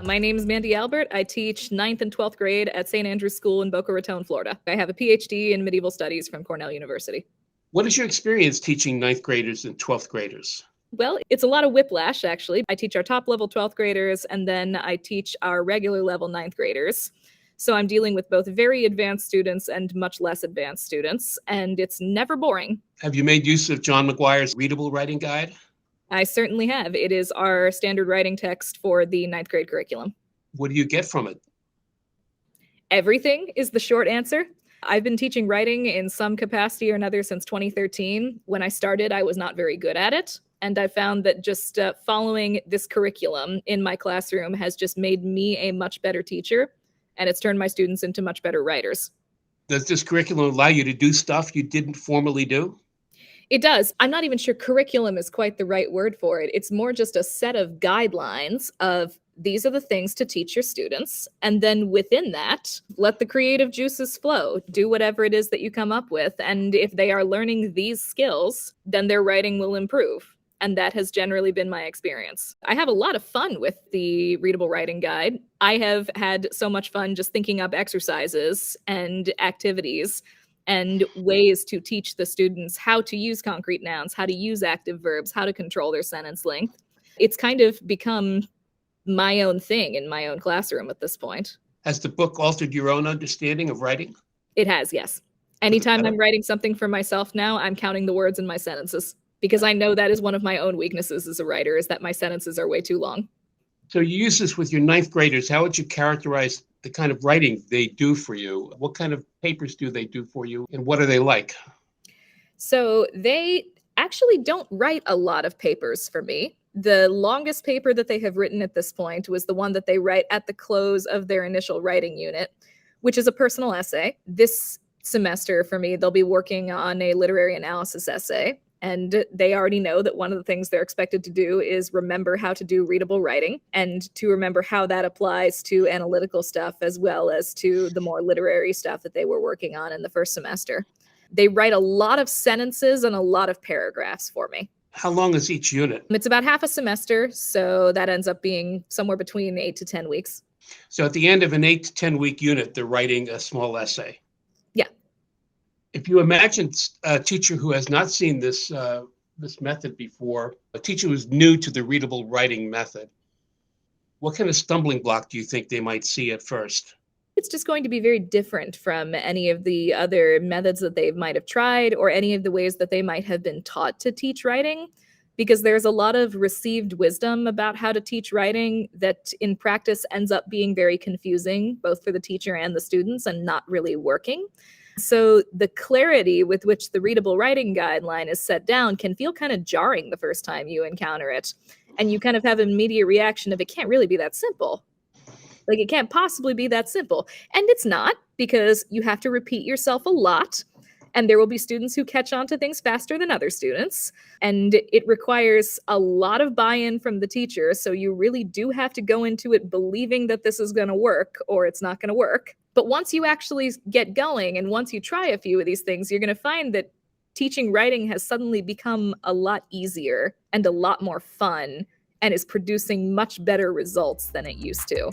My name is Mandy Albert. I teach 9th and 12th grade at St. Andrew's School in Boca Raton, Florida. I have a PhD in medieval studies from Cornell University. What is your experience teaching 9th graders and 12th graders? Well, it's a lot of whiplash, actually. I teach our top level 12th graders, and then I teach our regular level 9th graders. So I'm dealing with both very advanced students and much less advanced students, and it's never boring. Have you made use of John McGuire's Readable Writing Guide? I certainly have. It is our standard writing text for the 9th grade curriculum. What do you get from it? Everything is the short answer. I've been teaching writing in some capacity or another since 2013. When I started, I was not very good at it. And I found that just following this curriculum in my classroom has just made me a much better teacher, and it's turned my students into much better writers. Does this curriculum allow you to do stuff you didn't formally do? It does. I'm not even sure curriculum is quite the right word for it. It's more just a set of guidelines of these are the things to teach your students. And then within that, let the creative juices flow. Do whatever it is that you come up with. And if they are learning these skills, then their writing will improve. And that has generally been my experience. I have a lot of fun with the Readable Writing Guide. I have had so much fun just thinking up exercises and activities and ways to teach the students how to use concrete nouns, how to use active verbs, how to control their sentence length. It's kind of become my own thing in my own classroom at this point. Has the book altered your own understanding of writing? It has, yes. Anytime I'm writing something for myself now, I'm counting the words in my sentences because I know that is one of my own weaknesses as a writer, is that my sentences are way too long. So you use this with your 9th graders. How would you characterize the kind of writing they do for you? What kind of papers do they do for you, and what are they like? So they actually don't write a lot of papers for me. The longest paper that they have written at this point was the one that they write at the close of their initial writing unit, which is a personal essay. This semester for me, they'll be working on a literary analysis essay. And they already know that one of the things they're expected to do is remember how to do readable writing and to remember how that applies to analytical stuff as well as to the more literary stuff that they were working on in the first semester. They write a lot of sentences and a lot of paragraphs for me. How long is each unit? It's about half a semester, so that ends up being somewhere between 8 to 10 weeks. So at the end of an 8 to 10 week unit, they're writing a small essay. Yeah. If you imagine a teacher who has not seen this method before, a teacher who's new to the readable writing method, what kind of stumbling block do you think they might see at first? It's just going to be very different from any of the other methods that they might have tried or any of the ways that they might have been taught to teach writing, because there's a lot of received wisdom about how to teach writing that in practice ends up being very confusing, both for the teacher and the students, and not really working. So the clarity with which the readable writing guideline is set down can feel kind of jarring the first time you encounter it. And you kind of have an immediate reaction of, it can't really be that simple. Like, it can't possibly be that simple. And it's not, because you have to repeat yourself a lot. And there will be students who catch on to things faster than other students. And it requires a lot of buy-in from the teacher. So you really do have to go into it believing that this is going to work or it's not going to work. But once you actually get going and once you try a few of these things, you're going to find that teaching writing has suddenly become a lot easier and a lot more fun and is producing much better results than it used to.